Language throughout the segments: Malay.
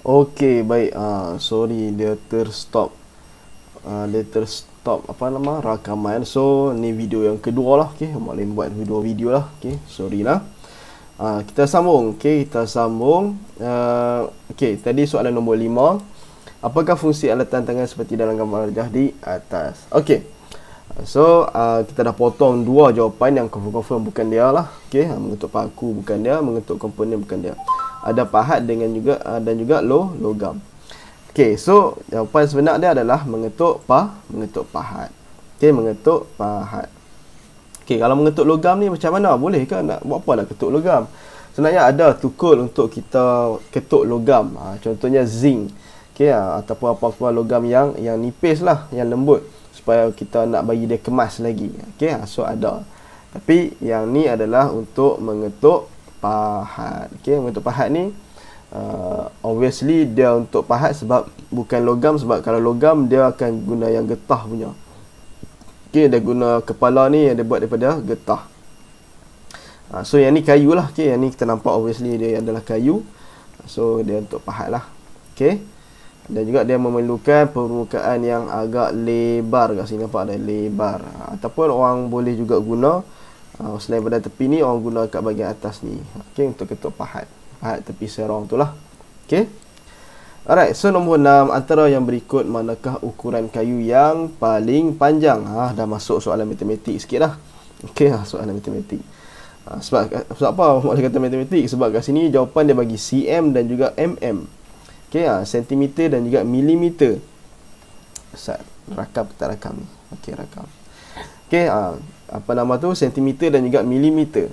Okey, baik. Sorry dia terstop. Apa nama rakaman. So ni video yang kedua lah. Okey, Mak Lin buat video lah. Okey, sorry lah. Kita sambung. Okey, kita sambung. Okey, tadi soalan nombor 5. Apakah fungsi alatan tangan seperti dalam gambar rajah di atas? Okey. So kita dah potong dua jawapan yang confirm bukan dia lah. Okey, mengetuk paku bukan dia, mengetuk komponen bukan dia. Ada pahat dengan juga dan juga logam. Okey, so jawapan sebenar dia adalah mengetuk pahat. Okey, mengetuk pahat. Okey, kalau mengetuk logam ni macam mana? Boleh ke nak buat apa nak ketuk logam? Sebenarnya ada tukul untuk kita ketuk logam. Contohnya zinc. Okey, ataupun apa-apa logam yang nipis lah, yang lembut, supaya kita nak bagi dia kemas lagi. Okey, so ada. Tapi yang ni adalah untuk mengetuk pahat. Okey, mengetuk pahat ni obviously dia untuk pahat sebab bukan logam, sebab kalau logam dia akan guna yang getah punya. Okey, dia guna kepala ni yang dia buat daripada getah. So yang ni kayu lah. Okey, yang ni kita nampak obviously dia adalah kayu. So dia untuk pahat lah. Okey. Dan juga dia memerlukan permukaan yang agak lebar. Kat sini nampak ada lebar. Ataupun orang boleh juga guna selain pada tepi ni, orang guna kat bahagian atas ni. Okey, untuk ketuk pahat. Pahat tepi serong tu lah. Okey. Alright, so nombor 6, antara yang berikut manakah ukuran kayu yang paling panjang? Dah masuk soalan matematik sikit dah. Okey, soalan matematik. Sebab apa maksud kata matematik? Sebab kat sini jawapan dia bagi cm dan juga mm. Okey, sentimeter dan juga milimeter. Ustaz, rakam tak rakam ni? Okey, rakam. Okey, apa nama tu? Sentimeter dan juga milimeter.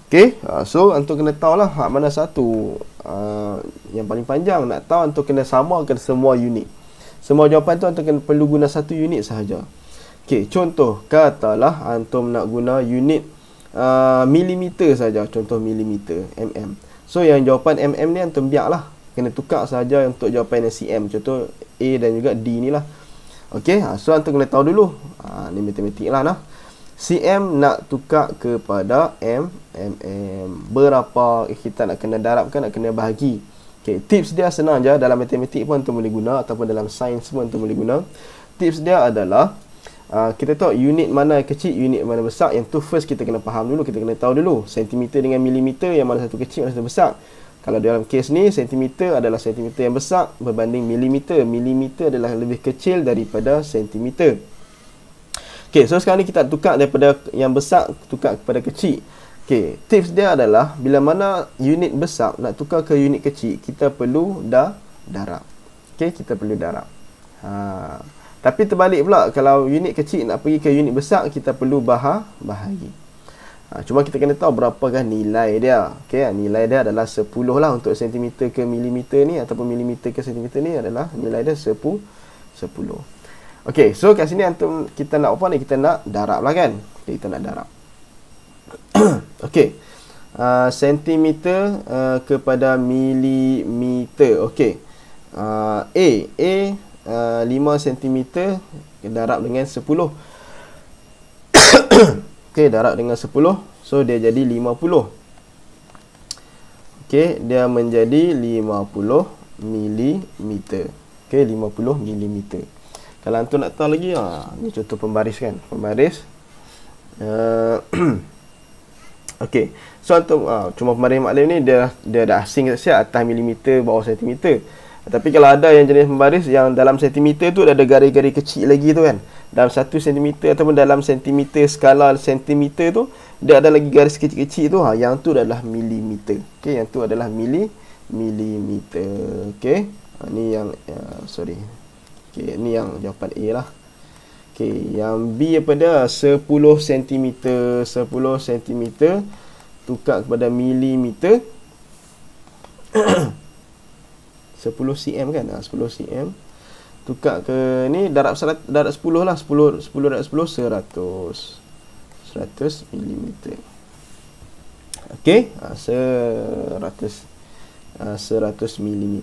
Okey, so antum kena tahu lah hak mana satu yang paling panjang. Nak tahu antum kena samakan semua unit. Semua jawapan tu antum kena perlu guna satu unit sahaja. Okey, contoh katalah antum nak guna unit milimeter saja. Contoh milimeter, mm. So yang jawapan mm ni antum biarlah. Kena tukar saja untuk jawapan yang cm. Contoh A dan juga D ni lah. Okey, so antum kena tahu dulu. Ni matematik lah nah. cm nak tukar kepada mm. Berapa kita nak kena darabkan, nak kena bahagi. Okey, tips dia senang je. Dalam matematik pun antum boleh guna, ataupun dalam sains pun antum boleh guna. Tips dia adalah kita tahu unit mana yang kecil, unit mana besar. Yang tu first kita kena faham dulu. Kita kena tahu dulu sentimeter dengan milimeter, yang mana satu kecil, mana satu besar. Kalau dalam kes ni, sentimeter adalah sentimeter yang besar berbanding milimeter. Milimeter adalah lebih kecil daripada sentimeter. Okey, so sekarang ni kita tukar daripada yang besar, tukar kepada kecil. Okey, tips dia adalah bila mana unit besar nak tukar ke unit kecil, kita perlu darab. Okey, kita perlu darab. Tapi terbalik pula, kalau unit kecil nak pergi ke unit besar, kita perlu bahagi. Cuma kita kena tahu berapakah nilai dia. Okey, nilai dia adalah 10 lah untuk sentimeter ke milimeter ni, ataupun milimeter ke sentimeter ni adalah nilai dia 10. Okey, so kat sini antum kita nak apa ni? Kita nak darab lah kan. Okay, kita nak darab. Okey. Sentimeter kepada milimeter. Okey. A 5 cm darab dengan 10. Okey, darab dengan 10. So dia jadi 50. Okey, dia menjadi 50 mm. Okey, 50 mm. Kalau antum nak tahu lagi, ni contoh pembaris kan. Pembaris. Okey. So antum cuma pembaris maklum ni dia dah asing siap atas milimeter, bawah sentimeter. Tapi kalau ada yang jenis pembaris yang dalam sentimeter tu ada garis-garis kecil lagi tu kan. Dalam 1 cm ataupun dalam sentimeter, skala sentimeter tu dia ada lagi garis kecil-kecil tu, yang tu adalah milimeter. Okey, yang tu adalah milimeter. Okey. Ni yang sorry. Okey, ni yang jawapan A lah. Okey, yang B apa dia? 10 cm. 10 cm tukar kepada milimeter. 10 cm kan? 10 cm tukar ke ni darab 10 lah. 10 darab 10 100 mm. Okey, 100 mm.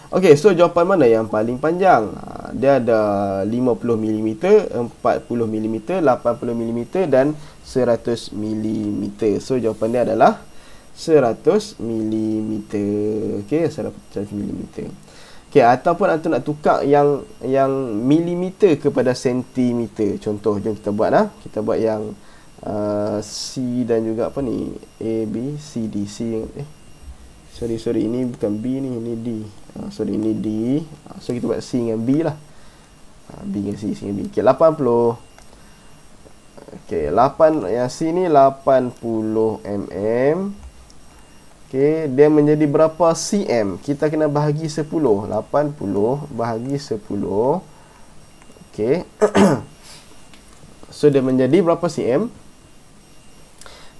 Okey, so jawapan mana yang paling panjang? Dia ada 50 mm, 40 mm, 80 mm dan 100 mm. So jawapan dia adalah 100 mm. Okey, 100 mm. Okey, ataupun antum nak tukar yang milimeter kepada sentimeter. Contoh, jom kita buat lah. Kita buat yang C dan juga apa ni? A, B, C, D. Sorry, ini bukan B ni, ini D. Sorry, ini D. So kita buat C dengan B lah. B dengan C dengan B. Okey, 80. Okey, 8 yang C ni 80 mm. Okey, dia menjadi berapa cm? Kita kena bahagi 10. 80 bahagi 10. Okey. So dia menjadi berapa cm?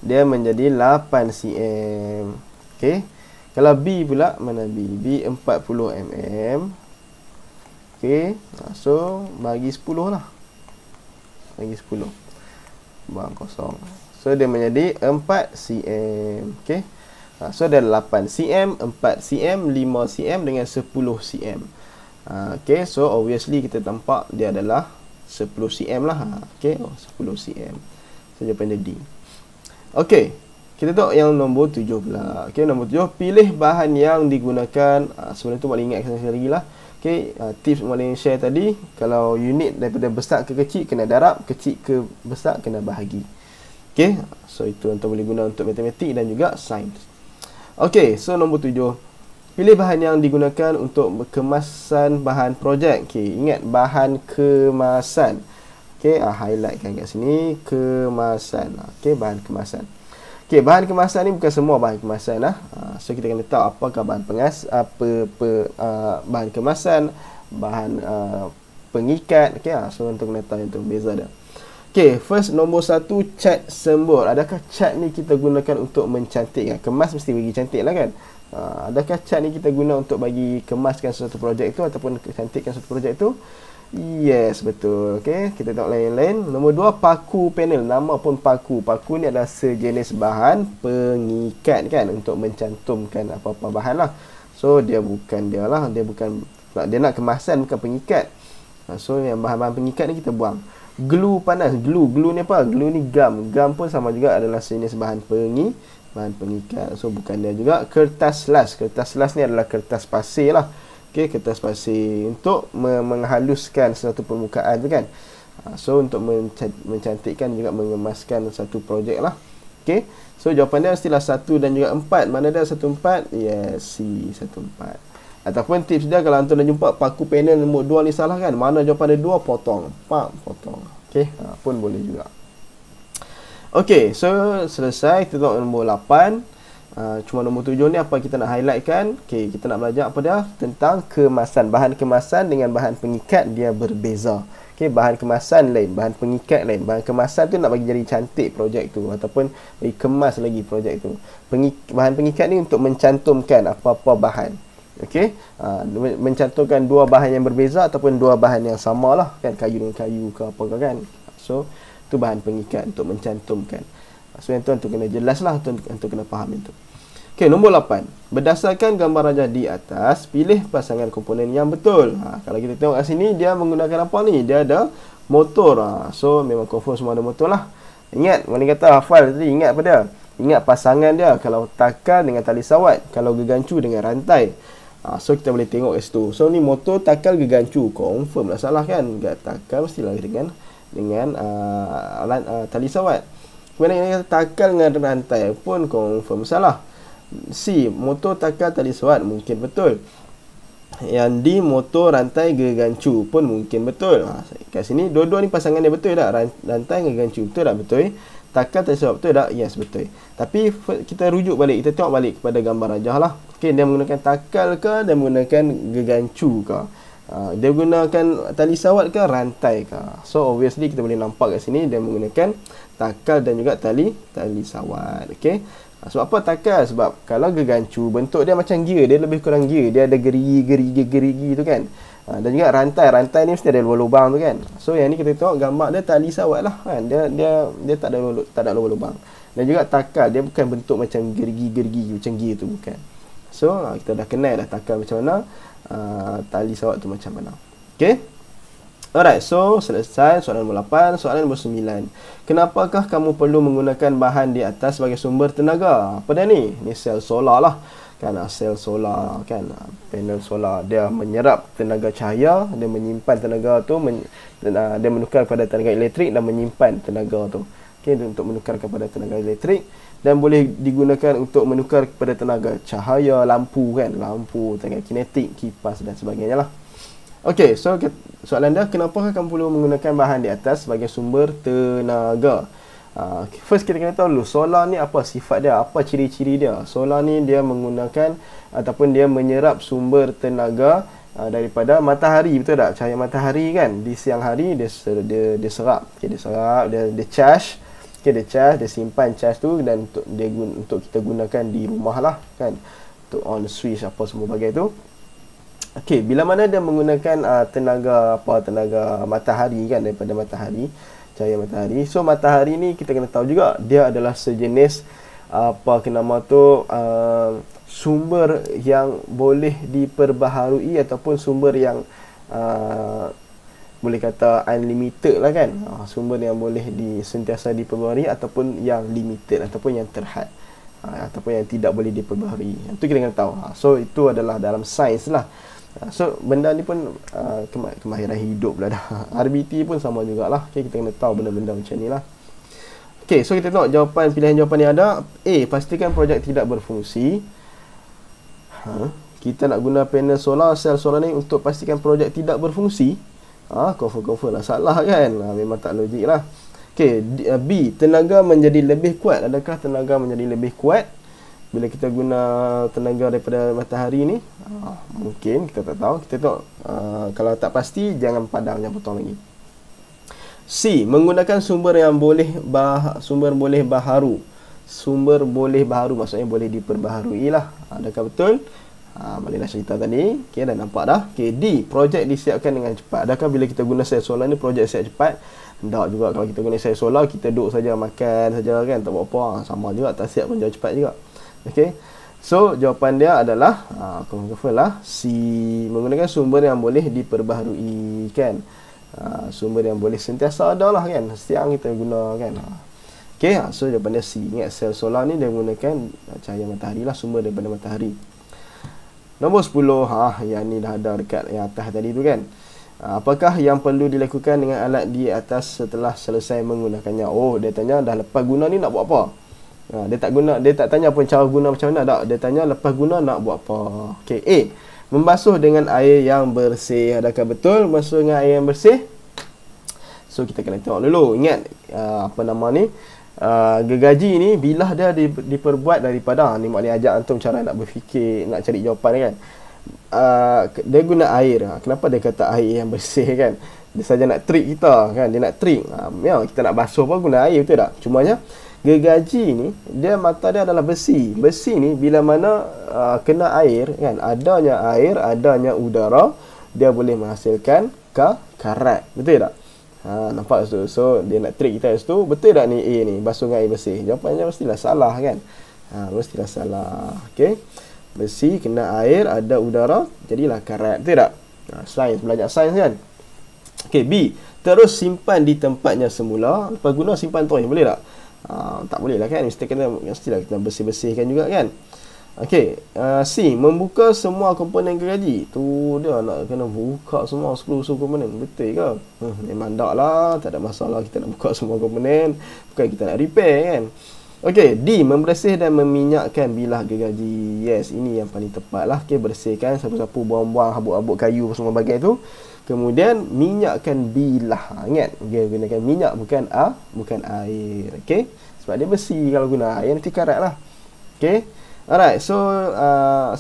Dia menjadi 8 cm. Okey. Kalau B pula, mana B? B 40 mm. Okey. So bagi 10 lah. Bagi 10. Buang kosong. So dia menjadi 4 cm. Okey. So ada 8 cm, 4 cm, 5 cm dengan 10 cm. Okay, so obviously kita tampak dia adalah 10 cm lah. Okay, 10 cm. So jawapan dia D. Okay, kita tengok yang nombor 7 pula. Okay, nombor 7, pilih bahan yang digunakan. Sebenarnya tu boleh ingatkan sekali lagi lah. Okay, tips boleh share tadi. Kalau unit daripada besar ke kecil kena darab, kecil ke besar kena bahagi. Okay, so itu yang boleh guna untuk matematik dan juga sains. Okey, so nombor 7. Pilih bahan yang digunakan untuk kemasan bahan projek. Okey, ingat bahan kemasan. Okey, highlightkan kat sini kemasan. Okey, bahan kemasan. Okey, bahan kemasan ni bukan semua bahan kemasan lah. So kita kena tahu apakah bahan bahan kemasan, bahan pengikat. Okey, so untuk kena tahu yang tu beza dia. Okay, first nombor 1, cat sembur. Adakah cat ni kita gunakan untuk mencantikkan? Kemas mesti bagi cantik lah kan? Adakah cat ni kita guna untuk bagi kemaskan sesuatu projek itu ataupun cantikkan sesuatu projek itu? Yes, betul. Okay, kita tengok lain-lain. Nombor 2, paku panel. Nama pun paku. Paku ni adalah sejenis bahan pengikat kan, untuk mencantumkan apa-apa bahan lah. So dia bukan dia lah. Dia nak kemasan, bukan pengikat. So yang bahan-bahan pengikat ni kita buang. Glue panas. Glue ni apa? Glue ni gum. Gum pun sama juga adalah sejenis bahan pengikat. So bukan dia juga. Kertas las. Kertas las ni adalah kertas pasir lah. Okey, kertas pasir untuk menghaluskan satu permukaan tu kan. So untuk mencantikkan juga mengemaskan satu projek lah. Okey. So jawapan dia mestilah 1 dan juga 4. Mana dia 1, 4? Yes, C 1, 4. Ataupun tips dia, kalau antum dah jumpa paku panel nombor 2 ni salah kan, mana jawapan dia 2, potong. Potong. Okey, pun boleh juga. Okey, so selesai. Kita tengok nombor 8. Cuma nombor 7 ni apa kita nak highlightkan. Okey, kita nak belajar apa dia? Tentang kemasan. Bahan kemasan dengan bahan pengikat dia berbeza. Okey, bahan kemasan lain, bahan pengikat lain. Bahan kemasan tu nak bagi jadi cantik projek tu ataupun bagi kemas lagi projek tu. Bahan pengikat ni untuk mencantumkan apa-apa bahan. Okey, mencantumkan dua bahan yang berbeza ataupun dua bahan yang sama lah kan, kayu dengan kayu ke apa ke kan. So tu bahan pengikat untuk mencantumkan. So yang tu kena jelas lah, untuk kena faham itu. Okey, nombor 8. Berdasarkan gambar rajah di atas, pilih pasangan komponen yang betul. Kalau kita tengok kat sini, dia menggunakan apa ni? Dia ada motor. So memang confirm semua ada motor lah. Ingat, mana kata hafal tadi, ingat apa dia? Ingat pasangan dia. Kalau takal dengan tali sawat, kalau gegancu dengan rantai. So kita boleh tengok kat situ. So ni motor, takal, gegancu. Confirm lah salah kan? Takal mestilah dengan tali sawat. Kemudian yang takal dengan rantai pun confirm salah. C, motor, takal, tali sawat mungkin betul. Yang D, motor, rantai, gegancu pun mungkin betul. Kat sini dua-dua ni pasangan dia betul tak? Rantai, gegancu betul tak? Betul. Takal, tali sawat betul tak? Yes, betul. Tapi kita rujuk balik, kita tengok balik kepada gambar rajah lah. Okey, dia menggunakan takal ke, dia menggunakan gegancu ke? Dia menggunakan tali sawat ke, rantai ke? So obviously kita boleh nampak kat sini dia menggunakan takal dan juga tali sawat. Okey. Sebab apa takal? Sebab kalau gegancu, bentuk dia macam gear, dia lebih kurang gear, dia ada gerigi tu kan. Dan juga rantai ni mesti ada lubang-lubang tu kan. So yang ni kita tengok gambar dia tali sawat lah kan. Dia tak ada lubang-lubang. Dan juga takal, dia bukan bentuk macam gerigi macam gear tu, bukan. So kita dah kenal dah takal macam mana, tali sawat tu macam mana. Okey. Alright, so selesai soalan nombor 8. Soalan nombor 9. Kenapakah kamu perlu menggunakan bahan di atas sebagai sumber tenaga? Apa dia ni? Ni sel solar lah. Kan sel solar kan, panel solar, dia menyerap tenaga cahaya, dia menyimpan tenaga tu, dia menukar kepada tenaga elektrik dan menyimpan tenaga tu. Okey, untuk menukar kepada tenaga elektrik dan boleh digunakan untuk menukar kepada tenaga cahaya, lampu kan, lampu, tenaga kinetik, kipas dan sebagainya lah. Okey, so soalan dia, kenapa kamu perlu menggunakan bahan di atas sebagai sumber tenaga? First kita kena tahu dulu solar ni apa sifat dia, apa ciri-ciri dia. Solar ni dia menggunakan ataupun dia menyerap sumber tenaga daripada matahari, betul tak? Cahaya matahari kan, di siang hari dia serap, okay, dia charge, okay, dia charge, dia simpan charge tu dan untuk kita gunakan di rumah lah kan, untuk on switch apa semua bagai tu. Okey, bila mana dia menggunakan tenaga matahari kan, daripada matahari, cahaya matahari. So matahari ni kita kena tahu juga dia adalah sejenis sumber yang boleh diperbaharui ataupun sumber yang boleh kata unlimited lah kan. Sumber yang boleh sentiasa diperbaharui ataupun yang limited ataupun yang terhad, ataupun yang tidak boleh diperbaharui. Itu kita kena tahu. So itu adalah dalam sains lah. So benda ni pun kemahiran hidup lah dah. RBT pun sama jugalah. Okay, kita kena tahu benda-benda macam ni lah. Okay, so kita tengok pilihan jawapan yang ada. A, pastikan projek tidak berfungsi. Kita nak guna panel solar, sel solar ni untuk pastikan projek tidak berfungsi. Confirm lah salah kan. Memang tak logik lah. Okay, B, tenaga menjadi lebih kuat. Adakah tenaga menjadi lebih kuat bila kita guna tenaga daripada matahari ni? Mungkin, kita tak tahu. Kita tengok, kalau tak pasti jangan padam, jangan potong lagi. C, menggunakan sumber yang sumber boleh baharu. Sumber boleh baharu maksudnya boleh diperbaharui lah. Adakah betul? Bolehlah cerita tadi. Okay, dah nampak dah. Okay, D, projek disiapkan dengan cepat. Adakah bila kita guna sel solar ni projek siap cepat? Tak juga. Kalau kita guna sel solar, kita duduk saja makan saja kan, tak buat apa. Sama juga, tak siap pun jauh cepat juga. Okay, so jawapan dia adalah confirm lah C, menggunakan sumber yang boleh diperbaharui kan. Sumber yang boleh sentiasa ada lah kan, siang kita guna kan. Okay, so jawapan dia C. Ingat sel solar ni dia menggunakan cahaya matahari lah, sumber daripada matahari. Nombor 10, yang ni dah ada dekat yang atas tadi tu kan. Apakah yang perlu dilakukan dengan alat di atas setelah selesai menggunakannya? Oh, dia tanya dah lepas guna ni nak buat apa? Dia tak tanya pun cara guna macam mana tak. Dia tanya lepas guna nak buat apa. Okey, A, membasuh dengan air yang bersih. Adakah betul membasuh dengan air yang bersih? So kita kena tengok dulu. Ingat gergaji ni bilah dia diperbuat daripada, ni Mak Li ajak antum cara nak berfikir, nak cari jawapan kan. Dia guna air. Kenapa dia kata air yang bersih kan? Dia saja nak trick kita kan, dia nak trick. Kita nak basuh pun guna air, betul tak? Cumanya gergaji ni dia mata dia adalah besi. Besi ni bila mana kena air kan, adanya udara, dia boleh menghasilkan karat. Betul tak? Nampak tu. So dia nak trick kita situ. Betul tak ni A ni basuh dengan air bersih? Jawapannya mestilah salah kan. Mestilah salah. Okey. Besi kena air, ada udara, jadilah karat. Betul tak? Sains, belajar sains kan. Okey, B, terus simpan di tempatnya semula. Lepas guna simpan terus, boleh tak? Tak boleh lah kan, mestilah kita bersih-bersihkan juga kan. Okey, C, membuka semua komponen gergaji. Tu dia nak kena buka semua 10 komponen. Betul ke? Memang tak lah, tak ada masalah kita nak buka semua komponen, bukan kita nak repair kan. Okey, D, membersih dan meminyakkan bilah gergaji. Yes, ini yang paling tepat lah. Okey, bersihkan, sapu-sapu, buang-buang habuk-habuk kayu semua bagai tu. Kemudian minyakkan bilah. Ingat, dia gunakan minyak bukan air. Okey, sebab dia besi. Kalau guna air nanti karat lah. Okey, alright. So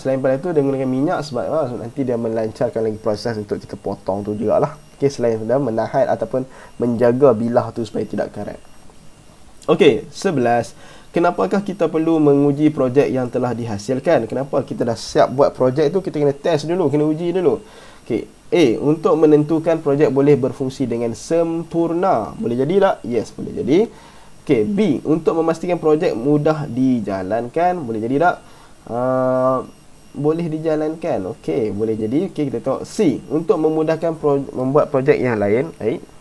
selain pada itu dia gunakan minyak sebab nanti dia melancarkan lagi proses untuk kita potong tu jugalah. Okey, selain dia menahan ataupun menjaga bilah tu supaya tidak karat. Okey, 11. Kenapakah kita perlu menguji projek yang telah dihasilkan? Kenapa kita dah siap buat projek tu, kita kena test dulu, kena uji dulu. Okey, A, untuk menentukan projek boleh berfungsi dengan sempurna. Boleh jadi tak? Yes, boleh jadi. Okey, B, untuk memastikan projek mudah dijalankan. Boleh jadi tak? boleh dijalankan. Okey, boleh jadi. Okey, kita tengok C. Untuk memudahkan membuat projek yang lain.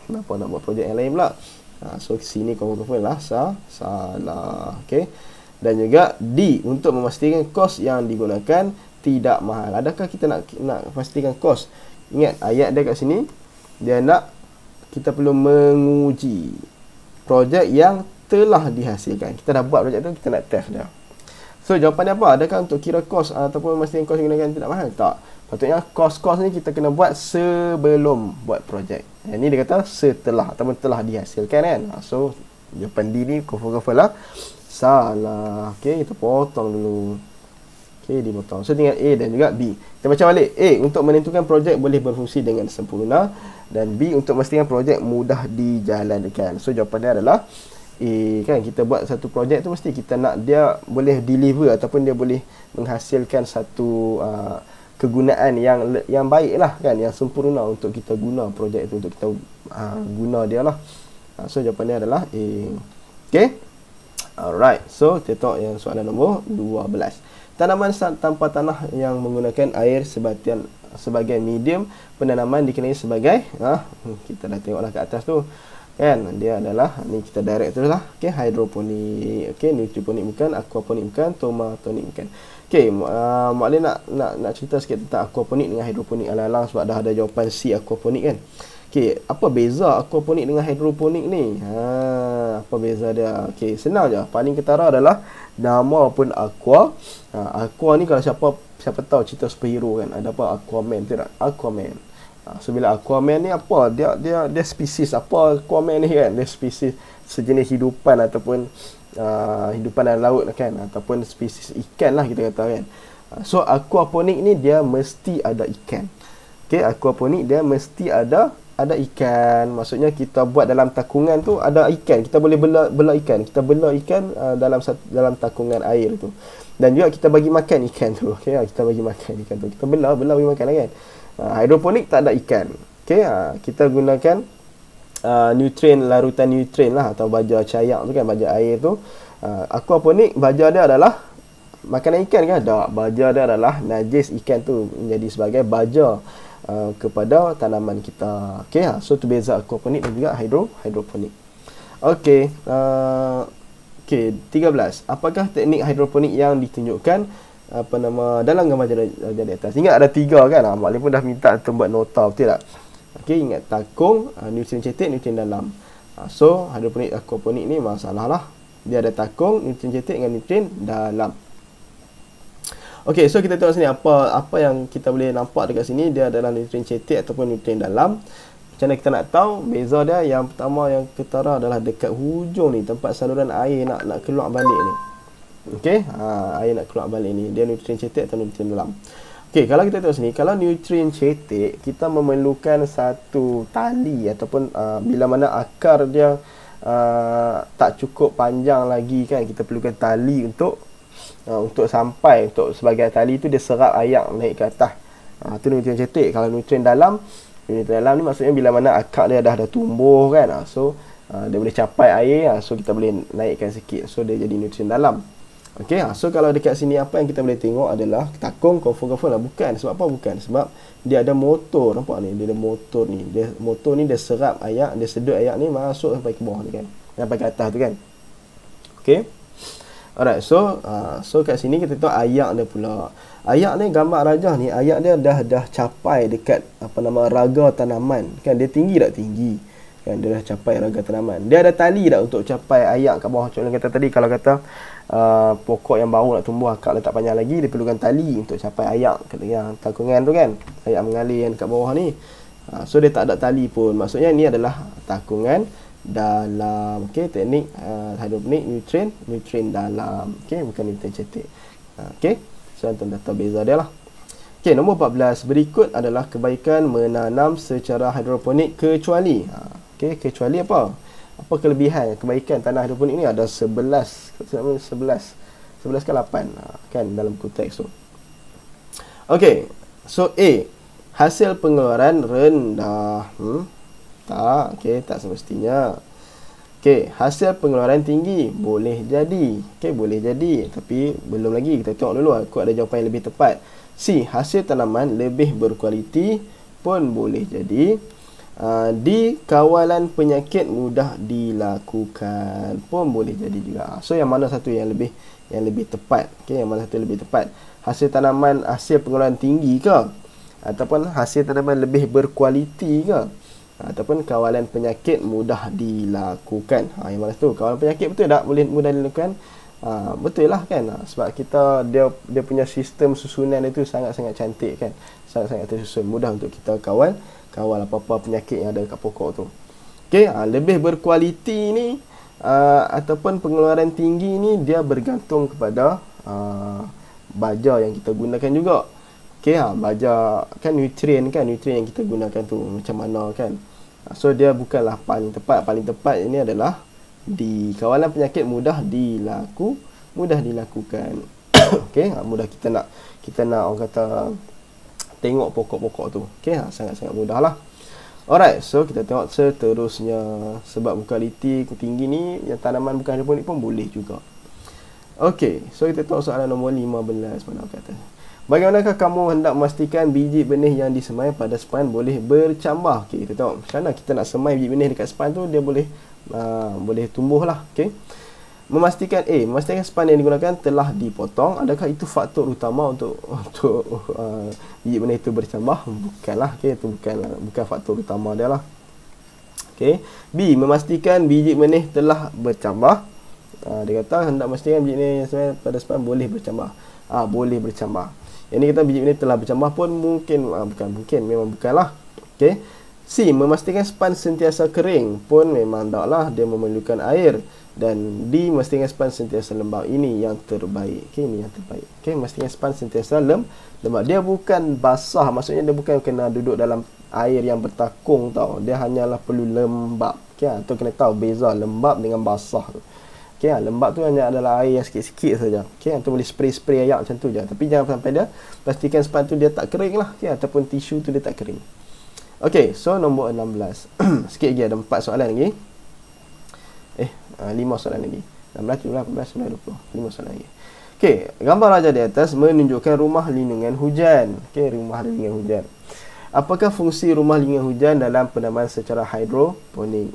Kenapa nak buat projek yang lain pula? So sini confirm lah salah. Okey. Dan juga D. Untuk memastikan kos yang digunakan tidak mahal. Adakah kita nak pastikan kos? Ingat ayat dia kat sini, dia nak kita perlu menguji projek yang telah dihasilkan. Kita dah buat projek tu, kita nak test dia. So jawapan dia apa? Adakah untuk kira kos ataupun memastikan kos digunakan tidak mahal? Tak. Patutnya kos-kos ni kita kena buat sebelum buat projek. Yang ni dia kata setelah ataupun telah dihasilkan kan. So jawapan D ni confirm lah salah. Okey, kita potong dulu. Okey, dipotong. So tinggal A dan juga B. Kita baca balik. A untuk menentukan projek boleh berfungsi dengan sempurna, dan B untuk memastikan projek mudah dijalankan. So jawapan dia adalah A kan. Kita buat satu projek tu mesti kita nak dia boleh deliver ataupun dia boleh menghasilkan satu kegunaan yang baik lah kan, yang sempurna untuk kita guna projek itu, untuk kita guna dia lah. So jawapan dia adalah A. Okay, alright. So kita tengok yang soalan nombor 12. Tanaman tanpa tanah yang menggunakan air sebagai medium penanaman dikenali sebagai kita dah tengoklah kat atas tu kan, dia adalah ni kita direct tu lah. Okey, hidroponik. Okey, nutrioponik bukan, aquaponik bukan, tomatonik bukan. Okey, Mak Alin nak cerita sikit tentang aquaponik dengan hidroponik alang-alang sebab dah ada jawapan C aquaponik kan. Okey, apa beza aquaponik dengan hidroponik ni? Apa beza dia? Okey, senang je. Paling ketara adalah nama pun aqua. Aqua ni kalau siapa tahu cerita superhero kan, ada apa Aquaman, tidak? Aquaman. So bila Aquaman ni apa? Dia spesies apa Aquaman ni kan? Dia spesies sejenis hidupan ataupun hidupan dalam laut kan, ataupun spesies ikan lah kita kata kan. So aquaponik ni dia mesti ada ikan. Okey, aquaponik dia mesti ada ikan. Maksudnya kita buat dalam takungan tu ada ikan. Kita boleh bela ikan. Kita bela ikan dalam takungan air tu. Dan juga kita bagi makan ikan tu. Okey, kita bagi makan ikan tu. Kita bela bagi makan lah kan. Hidroponik tak ada ikan. Okey, kita gunakan nutrien, larutan nutrien lah, atau baja cayak tu kan, baja air tu. Aquaponik baja dia adalah makanan ikan kan? Tak, baja dia adalah najis ikan tu menjadi sebagai baja kepada tanaman kita. Okey, so tu beza aquaponik dan juga hidroponik. Okey, okey, 13. Apakah teknik hidroponik yang ditunjukkan dalam gambar di atas? Ingat ada 3 kan? Mak Lin pun dah minta untuk buat nota, betul tak? Okey, ingat takung, nutrien cetek, nutrien dalam. So hidroponik, aquaponik ni masalah lah. Dia ada takung, nutrien cetek dengan nutrien dalam. Okey, so kita tengok sini apa yang kita boleh nampak dekat sini. Dia adalah nutrien cetek ataupun nutrien dalam. Macam mana kita nak tahu beza dia? Yang pertama yang ketara adalah dekat hujung ni, tempat saluran air nak keluar balik ni. Okey, air nak keluar balik ni, dia nutrien cetek atau nutrien dalam. Okey, kalau kita tengok sini, kalau nutrien cetek, kita memerlukan satu tali ataupun bila mana akar dia tak cukup panjang lagi kan, kita perlukan tali untuk sampai, untuk sebagai tali tu dia serap air naik ke atas. Tu nutrien cetek. Kalau nutrien dalam ni maksudnya bila mana akar dia dah tumbuh kan, so dia boleh capai air, so kita boleh naikkan sikit, so dia jadi nutrien dalam. Okey, so kalau dekat sini apa yang kita boleh tengok adalah takung, confirm lah bukan. Sebab apa bukan? Sebab dia ada motor, nampak ni, dia ada motor ni. Motor ni dia serap air, dia sedut air ni masuk sampai ke bawah ni kan, sampai ke atas tu kan. Okey, alright. So kat sini kita tengok ayak dia pula. Ayak ni, gambar rajah ni, ayak dia dah capai dekat raga tanaman kan. Dia tinggi tak? Tinggi kan, dia dah capai raga tanaman. Dia ada tali tak untuk capai ayak kat bawah? Contoh kata tadi, kalau kata pokok yang baru nak tumbuh, akar letak panjang lagi, dia perlukan tali untuk capai ayak yang takungan tu kan, ayak mengalir yang kat bawah ni. So dia tak ada tali pun. Maksudnya ni adalah takungan dalam. Okey, teknik hidroponik, nutrien dalam. Okey, bukan nutrien cetek. Okey, so tuan dah tahu beza dia lah. Okey, nombor 14. Berikut adalah kebaikan menanam secara hidroponik kecuali. Okey, kecuali apa? Apa kelebihan, kebaikan tanah hidroponik ni? Ada 11 ke 8 kan dalam konteks tu. Okey, so A, hasil pengeluaran rendah. Tak, okey, tak semestinya. Okey, hasil pengeluaran tinggi, boleh jadi. Okey, boleh jadi, tapi belum lagi. Kita tengok dulu, aku ada jawapan yang lebih tepat. C. Hasil tanaman lebih berkualiti pun boleh jadi. D. Kawalan penyakit mudah dilakukan pun boleh jadi juga. So yang mana satu yang lebih tepat? Okey, yang mana satu yang lebih tepat? Hasil tanaman hasil pengeluaran tinggi ke? Ataupun hasil tanaman lebih berkualiti ke? Ataupun kawalan penyakit mudah dilakukan. Yang mana tu? Kawalan penyakit betul tak boleh mudah dilakukan? Betul lah kan, sebab dia punya sistem susunan itu sangat-sangat cantik kan, sangat-sangat tersusun, mudah untuk kita kawal apa-apa penyakit yang ada kat pokok tu. Okey, lebih berkualiti ni ataupun pengeluaran tinggi ni dia bergantung kepada baja yang kita gunakan juga. Okey, baja kan nutrien yang kita gunakan tu macam mana kan. So dia bukanlah paling tepat ini adalah di kawalan penyakit mudah dilakukan. Okey, mudah kita nak orang kata tengok pokok-pokok tu. Okey, sangat-sangat mudah lah. Alright, so kita tengok seterusnya. Sebab kualiti tinggi ni yang tanaman bukan hidroponik pun boleh juga. Okey, so kita tengok soalan nombor 15 mana kata. Bagaimanakah kamu hendak memastikan biji benih yang disemai pada span boleh bercambah? Okey, kita tengok macam mana kita nak semai biji benih dekat span tu dia boleh tumbuh lah. Okey. Memastikan span yang digunakan telah dipotong. Adakah itu faktor utama untuk biji benih itu bercambah? Bukanlah. Okey, itu bukan faktor utama dia lah. Okey. B. Memastikan biji benih telah bercambah. Dia kata hendak memastikan biji benih yang pada span boleh bercambah. Boleh bercambah. Yang ni kita biji benih telah bercambah pun memang bukanlah. Okey. C. Memastikan span sentiasa kering pun memang taklah, dia memerlukan air. Dan D. Memastikan span sentiasa lembab. Ini yang terbaik. Okey, ini yang terbaik. Okey, memastikan span sentiasa lembab. Dia bukan basah, maksudnya dia bukan kena duduk dalam air yang bertakung tau. Dia hanyalah perlu lembab. Okey, tu kena tahu beza lembab dengan basah tu. Okey, lembab tu hanya adalah air yang sikit-sikit saja. Okey, tu boleh spray air macam tu je. Tapi jangan sampai dia pastikan span tu dia tak kering lah. Okey, ataupun tisu tu dia tak kering. Okey, so nombor 16. Sikit lagi, ada 4 soalan lagi. 5 soalan lagi. 16, 17, 18, 19, 20. 5 soalan lagi. Okey, gambar raja di atas menunjukkan rumah lindungan hujan. Okey, rumah lindungan hujan. Apakah fungsi rumah lindungan hujan dalam penanaman secara hidroponik?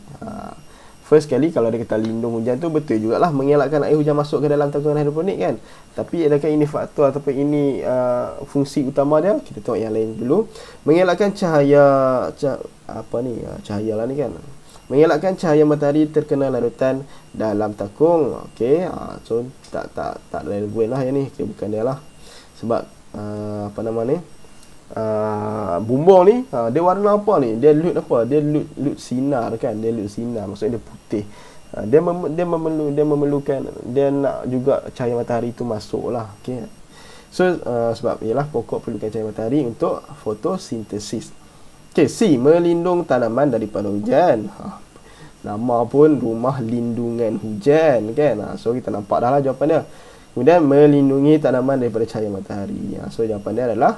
First kali kalau dia kata lindung hujan tu betul jugalah, mengelakkan air hujan masuk ke dalam tanggungan hidroponik kan. Tapi adakah ini faktor ataupun ini fungsi utama dia? Kita tengok yang lain dulu. Mengelakkan cahaya lah ni kan. Mengelakkan cahaya matahari terkena larutan dalam takung. Okey, so tak relevan lah yang ni. Okay, bukan dia lah. Sebab bumbung ni dia warna apa ni? Dia lut apa? Dia lut sinar kan? Dia lut sinar, maksudnya dia putih. Dia memerlukan, dia nak juga cahaya matahari tu masuk lah. Okay. So sebab ialah pokok perlukan cahaya matahari untuk fotosintesis. Okay, C. Melindung tanaman daripada hujan. Nama pun rumah lindungan hujan kan. So kita nampak dah lah jawapan dia. Kemudian melindungi tanaman daripada cahaya matahari. So jawapan dia adalah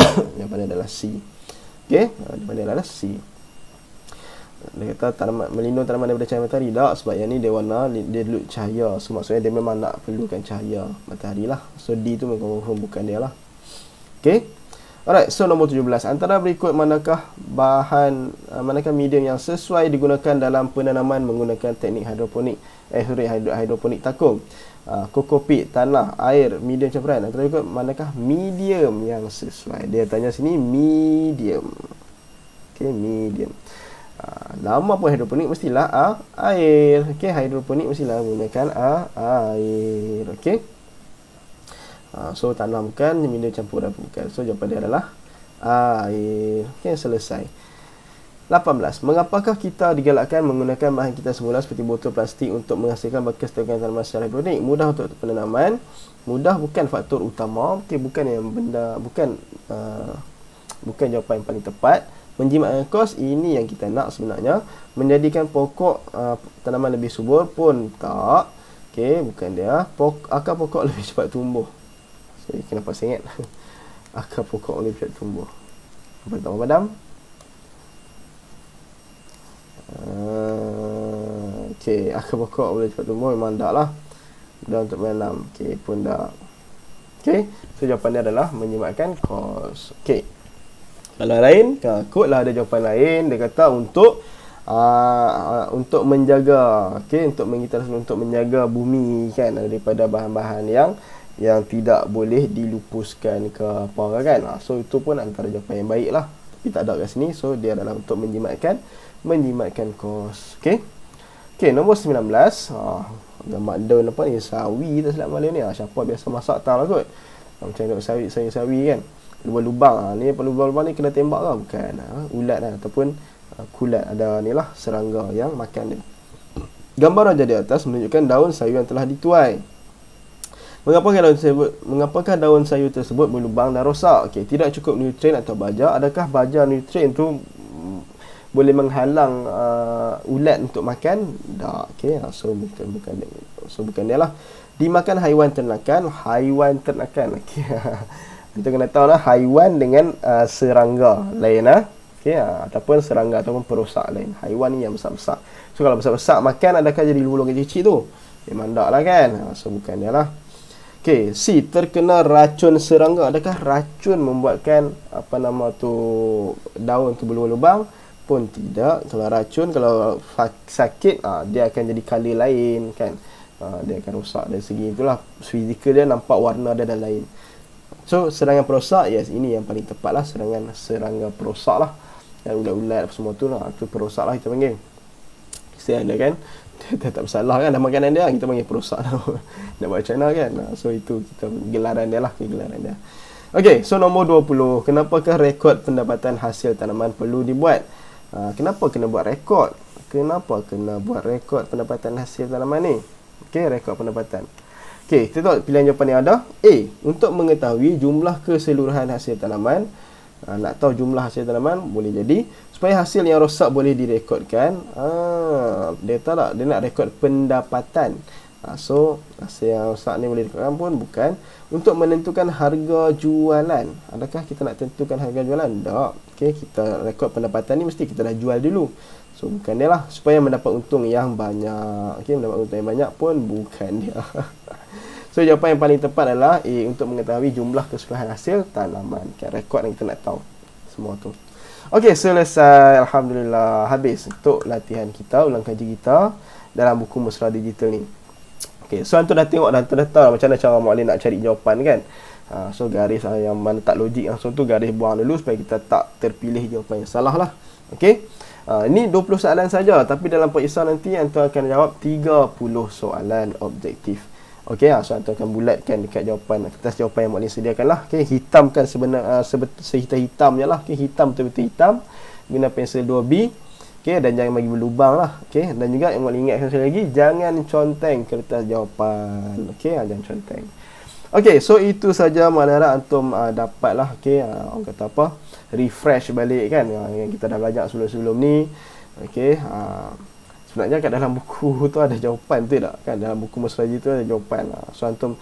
jawapan dia adalah C. Okey, jawapan dia adalah C. Dia kata melindung tanaman daripada cahaya matahari tak, sebab yang ni dia warna dia lut cahaya. So maksudnya dia memang nak perlukan cahaya matahari lah. So D tu memang bukan dia lah. Okey. Alright, so nombor 17. Antara berikut manakah medium yang sesuai digunakan dalam penanaman menggunakan teknik hidroponik hidroponik takung? Kokopit, tanah, air, medium campuran. Antara berikut manakah medium yang sesuai? Dia tanya sini medium. Okey, medium. Nama pun hidroponik mestilah air. Okey, hidroponik mestilah menggunakan air. Okey. So tanah bukan, medium campuran bukan. So jawapan dia adalah air. Okey, selesai. 18. Mengapakah kita digalakkan menggunakan bahan kita semula seperti botol plastik untuk menghasilkan bekas teguran tanaman secara hidroponik? Mudah untuk penanaman. Mudah bukan faktor utama. Okey, bukan jawapan yang paling tepat. Menjimatkan kos, ini yang kita nak sebenarnya. Menjadikan pokok tanaman lebih subur pun tak. Okey, bukan dia. Akar pokok lebih cepat tumbuh. Jadi kenapa saya ingat akar pokok lebih cepat tumbuh? Apa tak padam? Okey, akar pokok boleh cepat tumbuh memang tak lah. Mudah untuk menanam. Okey, pun tak. Okey, so jawapan dia adalah menjimatkan kos. Okey. Kalau lain, kod lah ada jawapan lain. Dia kata untuk menjaga, okey, untuk menjaga bumi kan daripada bahan-bahan yang tidak boleh dilupuskan ke apa kan. So itu pun antara jawapan yang baik lah. Tapi tak ada kat sini. So dia adalah untuk menjimatkan kos. Okey. Okey, nombor 19. Gambar daun apa ni? Sawi tak silap malam ni. Siapa biasa masak tahu lah kot. Macam tengok sawi kan. Lubang-lubang. Ni lubang-lubang ni kena tembak ke? Bukan. Ulat lah. Ataupun kulat. Ada ni lah serangga yang makan dia. Gambar raja di atas menunjukkan daun sayur yang telah dituai. Mengapakah daun sayur tersebut berlubang dan rosak? Okey, tidak cukup nutrien atau baja. Adakah baja nutrien tu boleh menghalang ulat untuk makan? Tak. Okey, so bukan dia lah. Dimakan haiwan ternakan. Okey. Kita kena tahu lah haiwan dengan serangga lain lah. Okey, ataupun serangga ataupun perosak lain. Haiwan ni yang besar-besar. So kalau besar-besar makan, adakah jadi lubang kecil-kecil tu? Memang tak lah kan. So bukan dia lah. Okey, C, terkena racun serangga. Adakah racun membuatkan daun tu berlubang-lubang? Pun tidak. Kalau racun, kalau sakit, dia akan jadi color lain kan. Dia akan rosak dari segi itulah. Fizikal dia nampak warna dia dah lain. So serangan perosak, yes, ini yang paling tepat lah. Serangga perosak lah. Dan ulat-ulat semua tu lah, tu perosak lah kita panggil. Kesian dia kan, dia tak bersalah kan, dah makanan dia, kita panggil perosak dah. Nak buat macam mana kan. So itu kita gelaran dia lah, gelaran dia. Okay, so nombor 20. Kenapakah rekod pendapatan hasil tanaman perlu dibuat? Kenapa kena buat rekod? Kenapa kena buat rekod pendapatan hasil tanaman ni? Okay, rekod pendapatan. Okay, kita tengok pilihan jawapan yang ada. A, untuk mengetahui jumlah keseluruhan hasil tanaman. Nak tahu jumlah hasil tanaman, boleh jadi. Supaya hasil yang rosak boleh direkodkan. Dia tak nak, dia nak rekod pendapatan. So, hasil yang rosak ni boleh direkodkan pun bukan. Untuk menentukan harga jualan. Adakah kita nak tentukan harga jualan? Tak. Okay, kita rekod pendapatan ni mesti kita dah jual dulu. So, bukan dia lah. Supaya mendapat untung yang banyak. Okay, mendapat untung yang banyak pun bukan dia. So jawapan yang paling tepat adalah A, untuk mengetahui jumlah keseluruhan hasil tanaman. Kan, rekod yang kita nak tahu semua tu. Okey, selesai. Alhamdulillah, habis untuk latihan kita, ulang kaji kita dalam buku Mesra Digital ni. Okey, so antum dah tengok dan dah tahu macam mana cara muallim nak cari jawapan kan. So garis yang mana tak logik langsung tu garis buang dulu supaya kita tak terpilih jawapan yang salah lah. Okey. Ini 20 soalan saja, tapi dalam peperiksaan nanti antum akan jawab 30 soalan objektif. Okey, so antum akan bulatkan dekat jawapan, kertas jawapan yang muallim sediakan lah. Okey, hitamkan sehitam-hitam je lah. Okey, hitam betul-betul hitam. Guna pensel 2B. Okey, dan jangan bagi berlubang lah. Okey, dan juga yang muallim ingatkan sekali lagi, jangan conteng kertas jawapan. Okey, jangan conteng. Okey, so itu saja muallim harap antum dapat lah. Okey, orang kata apa? Refresh balik kan yang kita dah belajar sebelum-sebelum ni. Okey, sebenarnya kat dalam buku tu ada jawapan tu tak kan, dalam buku Mesra tu ada jawapan. So antum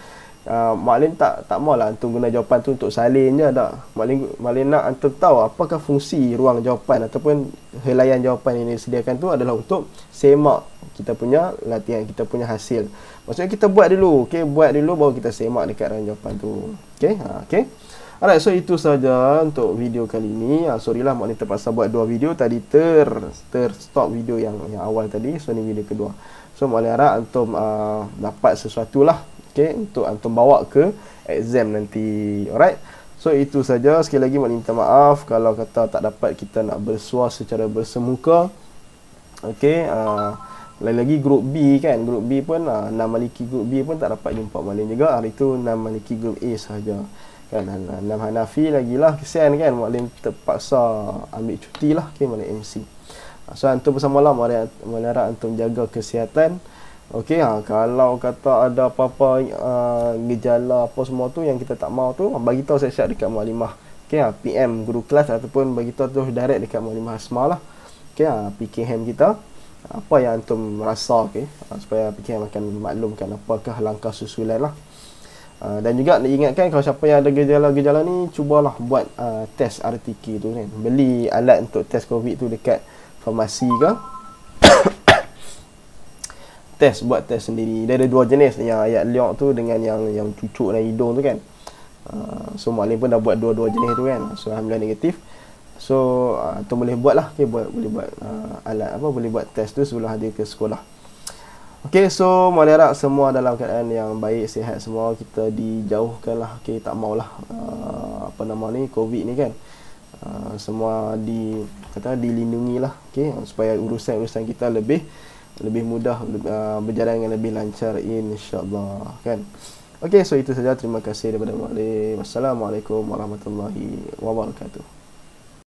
muallim tak maulah antum guna jawapan tu untuk salin je tak. Muallim nak antum tahu apakah fungsi ruang jawapan ataupun helaian jawapan yang disediakan tu adalah untuk semak kita punya latihan, kita punya hasil. Maksudnya kita buat dulu, okey, buat dulu baru kita semak dekat dalam jawapan tu. Okey, okey. Alright, so itu saja untuk video kali ini. Sorry lah muallim terpaksa buat dua video tadi, stop video yang awal tadi. So ni video kedua. So muallim harap antum dapat sesuatu lah, okay, untuk antum bawa ke exam nanti. Alright, so itu saja. Sekali lagi muallim minta maaf kalau kata tak dapat kita nak bersuah secara bersemuka. Okay, lain lagi grup B kan, grup B pun Nam Maliki grup B pun tak dapat jumpa muallim juga. Hari tu Nam Maliki grup A sahaja kan. Nam Hanafi lagi lah, kesian kan, muallim terpaksa ambil cuti lah, okay, muallim MC. So antum bersama lah, muallim harap antum jaga kesihatan. Okey, kalau kata ada apa-apa gejala apa semua tu yang kita tak mau tu, bagi tahu siap-siap dekat muallimah. Okey, PM guru kelas ataupun bagi tahu terus direct dekat muallimah Asma lah. Okey, PKM kita apa yang antum rasa, okey, supaya PKM akan maklumkan apakah langkah susulan lah. Dan juga ingatkan kalau siapa yang ada gejala-gejala ni, cubalah buat test RTK tu kan. Beli alat untuk test COVID tu dekat farmasi ke. Buat test sendiri. Dia ada dua jenis, yang ayat liok tu dengan yang cucuk dalam hidung tu kan. So Mualim pun dah buat dua-dua jenis tu kan. So alhamdulillah negatif. So tu boleh buat lah, okay, boleh buat alat apa, boleh buat test tu sebelum hadir ke sekolah. Okay, so Mualim harap semua dalam keadaan yang baik, sihat semua, kita dijauhkan lah, okay, tak maulah apa nama ni, COVID ni kan. Semua dilindungi lah, okay, supaya urusan kita lebih mudah, berjalan dengan lebih lancar insya-Allah kan. Okay, so itu saja, terima kasih daripada Mualim. Wassalamualaikum warahmatullahi wabarakatuh.